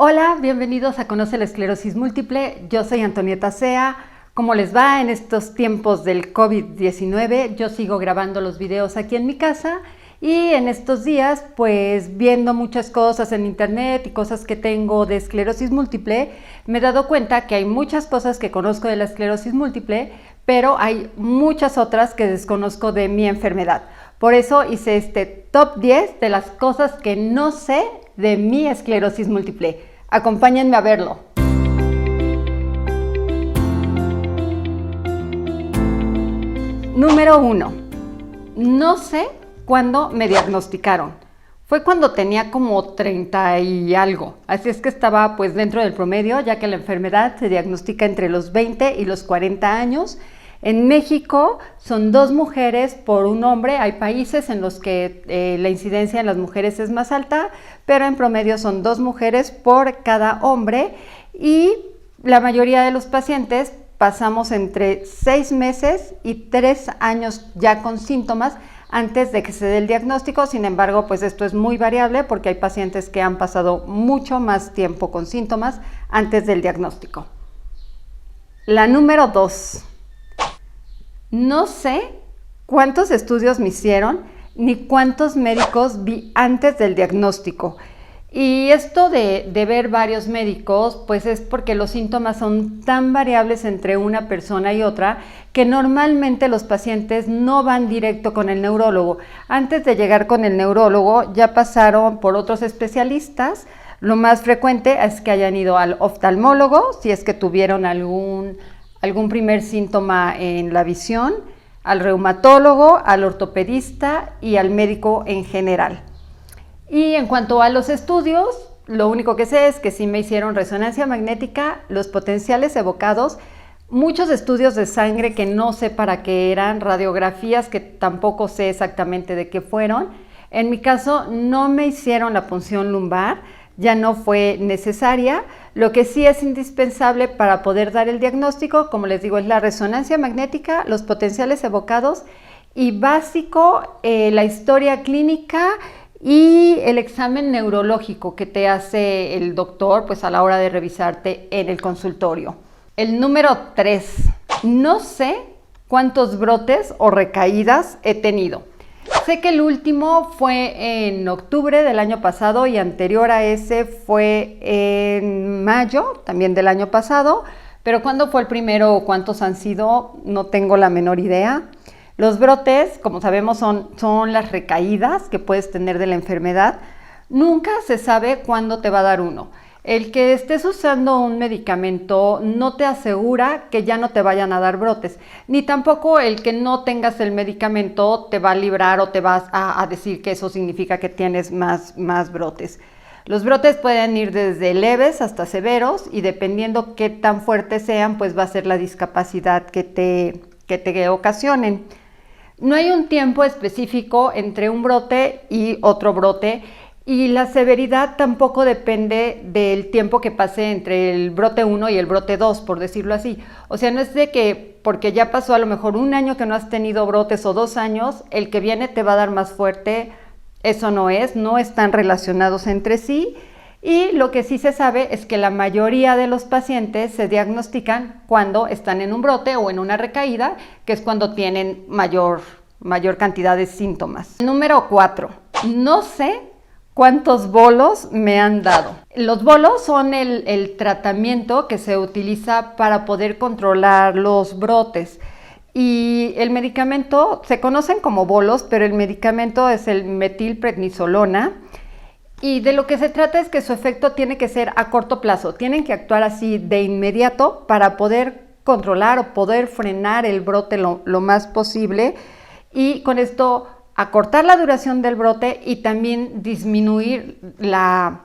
Hola, bienvenidos a Conoce la Esclerosis Múltiple. Yo soy Antonieta Sea. ¿Cómo les va en estos tiempos del COVID-19? Yo sigo grabando los videos aquí en mi casa y en estos días, pues viendo muchas cosas en internet y cosas que tengo de esclerosis múltiple, me he dado cuenta que hay muchas cosas que conozco de la esclerosis múltiple, pero hay muchas otras que desconozco de mi enfermedad. Por eso hice este top 10 de las cosas que no sé de mi esclerosis múltiple. Acompáñenme a verlo. Número 1. No sé cuándo me diagnosticaron. Fue cuando tenía como 30 y algo. Así es que estaba pues dentro del promedio, ya que la enfermedad se diagnostica entre los 20 y los 40 años. En México son 2 mujeres por un hombre. Hay países en los que la incidencia en las mujeres es más alta, pero en promedio son 2 mujeres por cada hombre y la mayoría de los pacientes pasamos entre 6 meses y 3 años ya con síntomas antes de que se dé el diagnóstico. Sin embargo, pues esto es muy variable porque hay pacientes que han pasado mucho más tiempo con síntomas antes del diagnóstico. La número 2. No sé cuántos estudios me hicieron ni cuántos médicos vi antes del diagnóstico. Y esto de ver varios médicos, pues es porque los síntomas son tan variables entre una persona y otra que normalmente los pacientes no van directo con el neurólogo. Antes de llegar con el neurólogo ya pasaron por otros especialistas. Lo más frecuente es que hayan ido al oftalmólogo, si es que tuvieron algún primer síntoma en la visión, al reumatólogo, al ortopedista y al médico en general. Y en cuanto a los estudios, lo único que sé es que sí me hicieron resonancia magnética, los potenciales evocados, muchos estudios de sangre que no sé para qué eran, radiografías que tampoco sé exactamente de qué fueron. En mi caso no me hicieron la punción lumbar, ya no fue necesaria. Lo que sí es indispensable para poder dar el diagnóstico, como les digo, es la resonancia magnética, los potenciales evocados y básico, la historia clínica y el examen neurológico que te hace el doctor pues a la hora de revisarte en el consultorio. El número 3. No sé cuántos brotes o recaídas he tenido. Sé que el último fue en octubre del año pasado y anterior a ese fue en mayo también del año pasado, pero ¿cuándo fue el primero o cuántos han sido? No tengo la menor idea. Los brotes, como sabemos, son las recaídas que puedes tener de la enfermedad. Nunca se sabe cuándo te va a dar uno. El que estés usando un medicamento no te asegura que ya no te vayan a dar brotes, ni tampoco el que no tengas el medicamento te va a librar o te vas a decir que eso significa que tienes más brotes. Los brotes pueden ir desde leves hasta severos y dependiendo qué tan fuertes sean, pues va a ser la discapacidad que te ocasionen. No hay un tiempo específico entre un brote y otro brote. Y la severidad tampoco depende del tiempo que pase entre el brote 1 y el brote 2, por decirlo así. O sea, no es de que porque ya pasó a lo mejor 1 año que no has tenido brotes o 2 años, el que viene te va a dar más fuerte. Eso no están relacionados entre sí. Y lo que sí se sabe es que la mayoría de los pacientes se diagnostican cuando están en un brote o en una recaída, que es cuando tienen mayor cantidad de síntomas. Número 4. No sé ¿cuántos bolos me han dado? Los bolos son el tratamiento que se utiliza para poder controlar los brotes. Y el medicamento, se conocen como bolos, pero el medicamento es el metilprednisolona. Y de lo que se trata es que su efecto tiene que ser a corto plazo. Tienen que actuar así de inmediato para poder controlar o poder frenar el brote lo más posible. Y con esto acortar la duración del brote y también disminuir la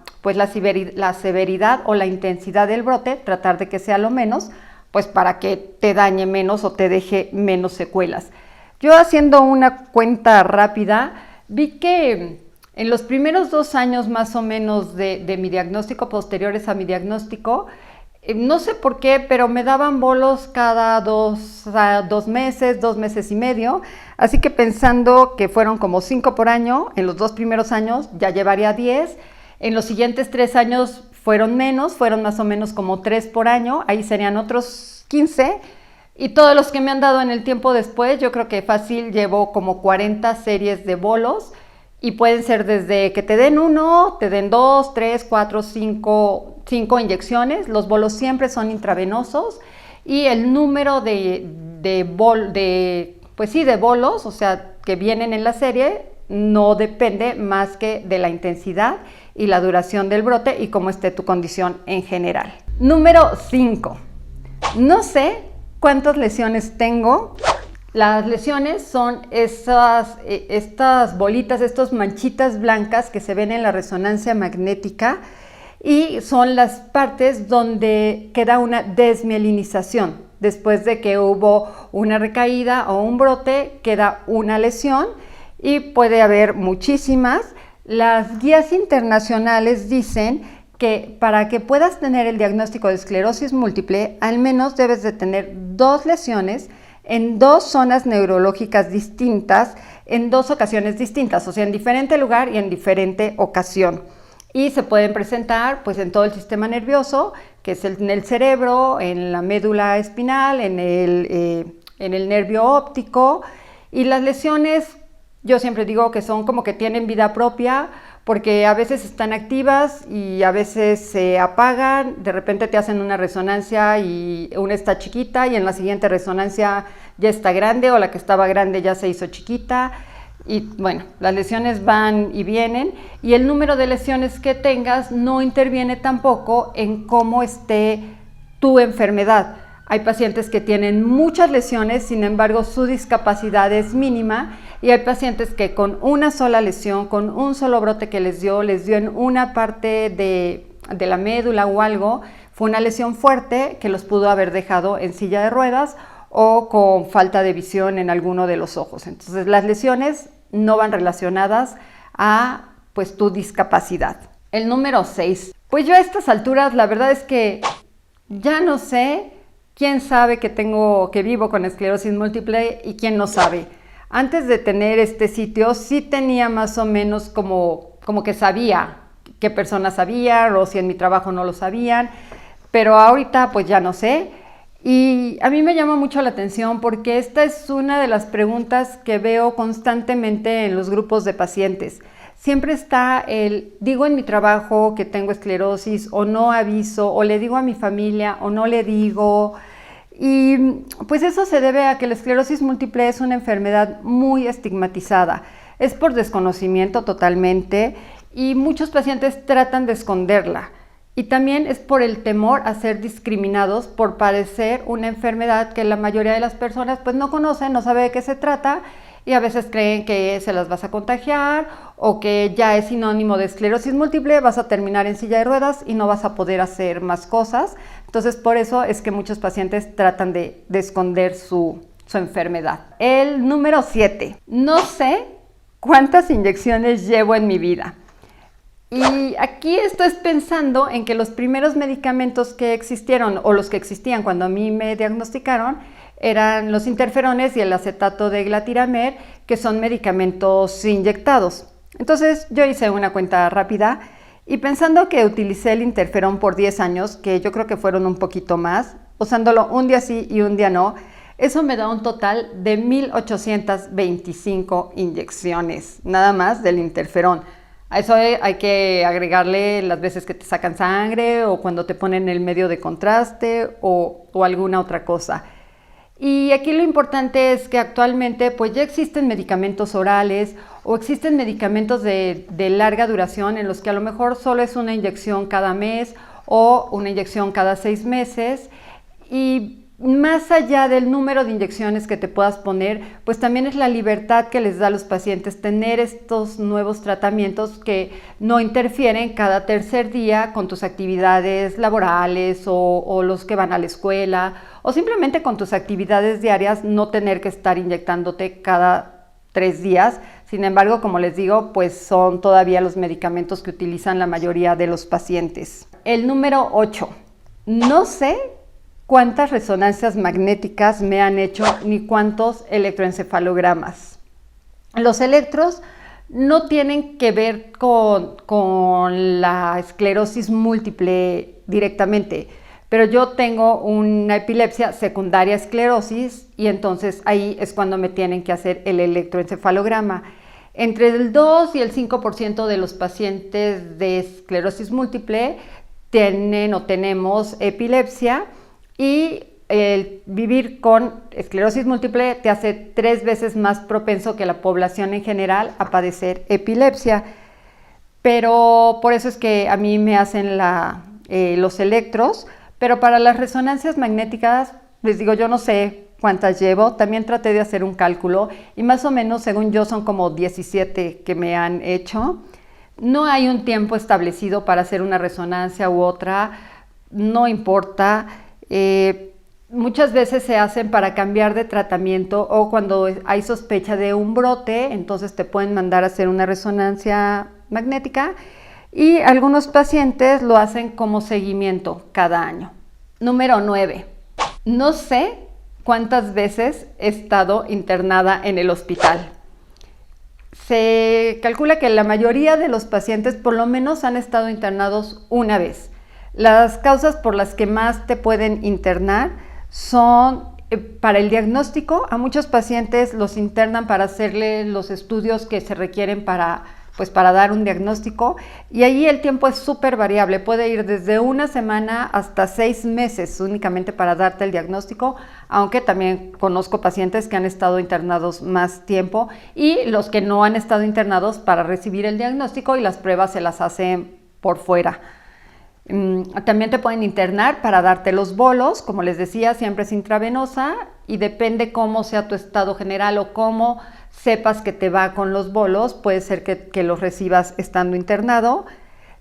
severidad o la intensidad del brote, tratar de que sea lo menos, pues para que te dañe menos o te deje menos secuelas. Yo haciendo una cuenta rápida, vi que en los primeros 2 años más o menos de mi diagnóstico, posteriores a mi diagnóstico, no sé por qué, pero me daban bolos cada 2 meses, 2 meses y medio. Así que pensando que fueron como 5 por año, en los 2 primeros años ya llevaría 10. En los siguientes 3 años fueron menos, fueron más o menos como 3 por año, ahí serían otros 15. Y todos los que me han dado en el tiempo después, yo creo que fácil llevo como 40 series de bolos y pueden ser desde que te den 1, te den 2, 3, 4, 5 inyecciones. Los bolos siempre son intravenosos y el número de bolos, o sea, que vienen en la serie, no depende más que de la intensidad y la duración del brote y cómo esté tu condición en general. Número 5. No sé cuántas lesiones tengo. Las lesiones son estas bolitas, estas manchitas blancas que se ven en la resonancia magnética y son las partes donde queda una desmielinización. Después de que hubo una recaída o un brote, queda una lesión y puede haber muchísimas. Las guías internacionales dicen que para que puedas tener el diagnóstico de esclerosis múltiple, al menos debes de tener 2 lesiones en 2 zonas neurológicas distintas, en 2 ocasiones distintas, o sea, en diferente lugar y en diferente ocasión. Y se pueden presentar pues en todo el sistema nervioso, que es en el cerebro, en la médula espinal, en el nervio óptico. Y las lesiones, yo siempre digo que son como que tienen vida propia, porque a veces están activas y a veces se apagan, de repente te hacen una resonancia y una está chiquita y en la siguiente resonancia ya está grande o la que estaba grande ya se hizo chiquita. Y bueno, las lesiones van y vienen y el número de lesiones que tengas no interviene tampoco en cómo esté tu enfermedad. Hay pacientes que tienen muchas lesiones, sin embargo su discapacidad es mínima y hay pacientes que con una sola lesión, con un solo brote que les dio en una parte de la médula o algo, fue una lesión fuerte que los pudo haber dejado en silla de ruedas o con falta de visión en alguno de los ojos. Entonces las lesiones no van relacionadas a pues tu discapacidad. El número 6. Pues yo a estas alturas la verdad es que ya no sé quién sabe que vivo con esclerosis múltiple y quién no sabe. Antes de tener este sitio sí tenía más o menos como que sabía qué personas sabían o si en mi trabajo no lo sabían, pero ahorita pues ya no sé. Y a mí me llama mucho la atención porque esta es una de las preguntas que veo constantemente en los grupos de pacientes. Siempre está digo en mi trabajo que tengo esclerosis o no aviso, o le digo a mi familia o no le digo. Y pues eso se debe a que la esclerosis múltiple es una enfermedad muy estigmatizada. Es por desconocimiento totalmente y muchos pacientes tratan de esconderla. Y también es por el temor a ser discriminados por padecer una enfermedad que la mayoría de las personas pues no conocen, no sabe de qué se trata y a veces creen que se las vas a contagiar o que ya es sinónimo de esclerosis múltiple, vas a terminar en silla de ruedas y no vas a poder hacer más cosas. Entonces por eso es que muchos pacientes tratan de esconder su enfermedad. El número 7. No sé cuántas inyecciones llevo en mi vida. Y aquí estoy pensando en que los primeros medicamentos que existieron o los que existían cuando a mí me diagnosticaron eran los interferones y el acetato de glatiramer, que son medicamentos inyectados. Entonces yo hice una cuenta rápida y pensando que utilicé el interferón por 10 años, que yo creo que fueron un poquito más, usándolo un día sí y un día no, eso me da un total de 1,825 inyecciones, nada más del interferón. A eso hay que agregarle las veces que te sacan sangre o cuando te ponen el medio de contraste o alguna otra cosa. Y aquí lo importante es que actualmente pues ya existen medicamentos orales o existen medicamentos de larga duración en los que a lo mejor solo es una inyección cada mes o una inyección cada 6 meses. Y más allá del número de inyecciones que te puedas poner, pues también es la libertad que les da a los pacientes tener estos nuevos tratamientos que no interfieren cada tercer día con tus actividades laborales o los que van a la escuela o simplemente con tus actividades diarias, no tener que estar inyectándote cada 3 días. Sin embargo, como les digo, pues son todavía los medicamentos que utilizan la mayoría de los pacientes. El número 8. No sé cuántas resonancias magnéticas me han hecho ni cuántos electroencefalogramas. Los electros no tienen que ver con la esclerosis múltiple directamente, pero yo tengo una epilepsia secundaria a esclerosis y entonces ahí es cuando me tienen que hacer el electroencefalograma. Entre el 2 y el 5% de los pacientes de esclerosis múltiple tienen o tenemos epilepsia, y el vivir con esclerosis múltiple te hace 3 veces más propenso que la población en general a padecer epilepsia. Pero por eso es que a mí me hacen los electros, pero para las resonancias magnéticas, les digo, yo no sé cuántas llevo, también traté de hacer un cálculo y más o menos, según yo, son como 17 que me han hecho. No hay un tiempo establecido para hacer una resonancia u otra, no importa. Muchas veces se hacen para cambiar de tratamiento o cuando hay sospecha de un brote, entonces te pueden mandar a hacer una resonancia magnética, y algunos pacientes lo hacen como seguimiento cada año. Número 9. No sé cuántas veces he estado internada en el hospital. Se calcula que la mayoría de los pacientes por lo menos han estado internados una vez. Las causas por las que más te pueden internar son para el diagnóstico. A muchos pacientes los internan para hacerle los estudios que se requieren para dar un diagnóstico, y ahí el tiempo es súper variable, puede ir desde una semana hasta 6 meses únicamente para darte el diagnóstico, aunque también conozco pacientes que han estado internados más tiempo y los que no han estado internados para recibir el diagnóstico y las pruebas se las hacen por fuera. También te pueden internar para darte los bolos, como les decía, siempre es intravenosa y depende cómo sea tu estado general o cómo sepas que te va con los bolos, puede ser que los recibas estando internado.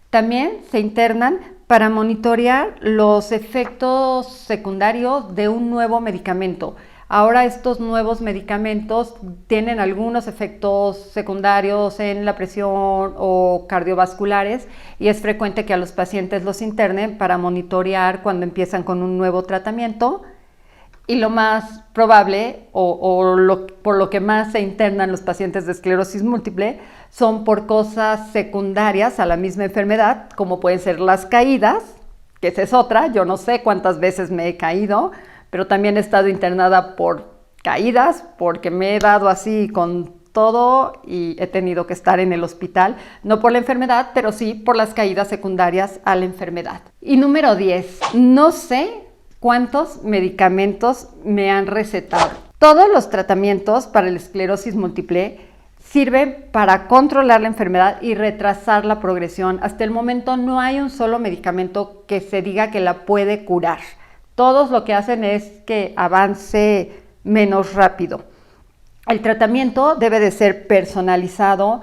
También se internan para monitorear los efectos secundarios de un nuevo medicamento. Ahora estos nuevos medicamentos tienen algunos efectos secundarios en la presión o cardiovasculares, y es frecuente que a los pacientes los internen para monitorear cuando empiezan con un nuevo tratamiento. Y lo más probable por lo que más se internan los pacientes de esclerosis múltiple son por cosas secundarias a la misma enfermedad, como pueden ser las caídas, que esa es otra. Yo no sé cuántas veces me he caído, pero también he estado internada por caídas, porque me he dado así con todo y he tenido que estar en el hospital, no por la enfermedad, pero sí por las caídas secundarias a la enfermedad. Y número 10, no sé cuántos medicamentos me han recetado. Todos los tratamientos para la esclerosis múltiple sirven para controlar la enfermedad y retrasar la progresión. Hasta el momento no hay un solo medicamento que se diga que la puede curar. Todos lo que hacen es que avance menos rápido. El tratamiento debe de ser personalizado.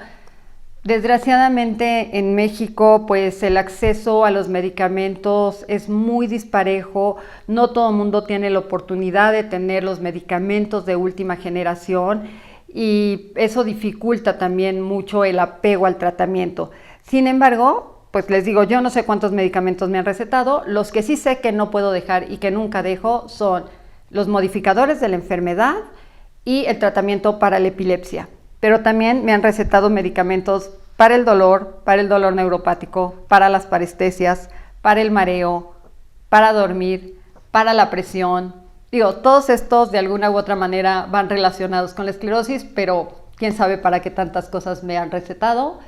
Desgraciadamente en México, pues el acceso a los medicamentos es muy disparejo. No todo el mundo tiene la oportunidad de tener los medicamentos de última generación y eso dificulta también mucho el apego al tratamiento. Sin embargo, pues les digo, yo no sé cuántos medicamentos me han recetado. Los que sí sé que no puedo dejar y que nunca dejo son los modificadores de la enfermedad y el tratamiento para la epilepsia. Pero también me han recetado medicamentos para el dolor neuropático, para las parestesias, para el mareo, para dormir, para la presión. Digo, todos estos de alguna u otra manera van relacionados con la esclerosis, pero quién sabe para qué tantas cosas me han recetado.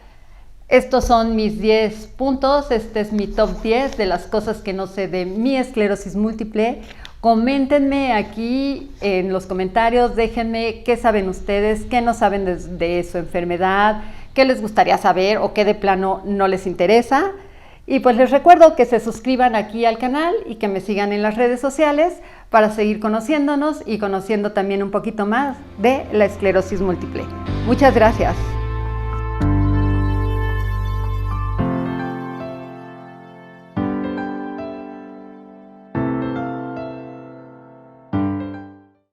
Estos son mis 10 puntos, este es mi top 10 de las cosas que no sé de mi esclerosis múltiple. Coméntenme aquí en los comentarios, déjenme qué saben ustedes, qué no saben de su enfermedad, qué les gustaría saber o qué de plano no les interesa. Y pues les recuerdo que se suscriban aquí al canal y que me sigan en las redes sociales para seguir conociéndonos y conociendo también un poquito más de la esclerosis múltiple. Muchas gracias.